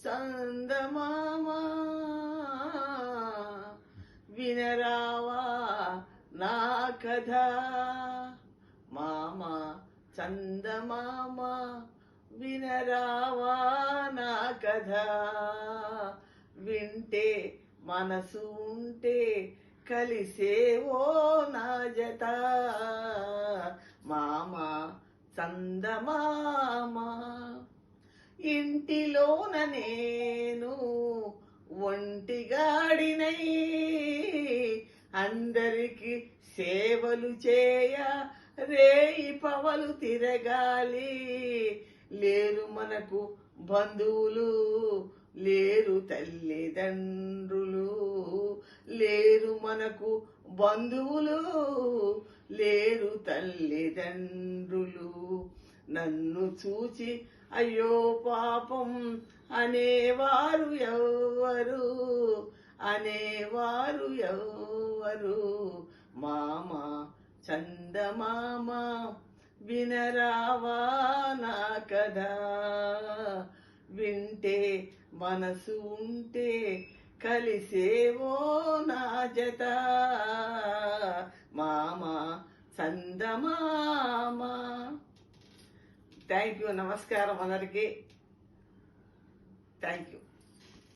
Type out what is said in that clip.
చందమామ వినరావా నా కథ మామ చందమామ వినరావా నా కథ వింటే మనసు ఉంటే కలిసేవో నా జత మామ చందమామ ఇంటిలోన నేను ఒంటిగాడినై అందరికి సేవలు చేయ రేయి పవలు తిరగాలి లేరు మనకు బంధువులు లేరు తల్లిదండ్రులు లేరు మనకు బంధువులు లేరు తల్లిదండ్రులు నన్ను చూచి అయ్యో పాపం అనేవారు ఎవ్వరు మామ చందమామ వినరావా నా కదా వింటే మనసు ఉంటే కలిసేవో నా జత మామ చందమామ. Thank you. నమస్కారం అందరికీ. Thank you.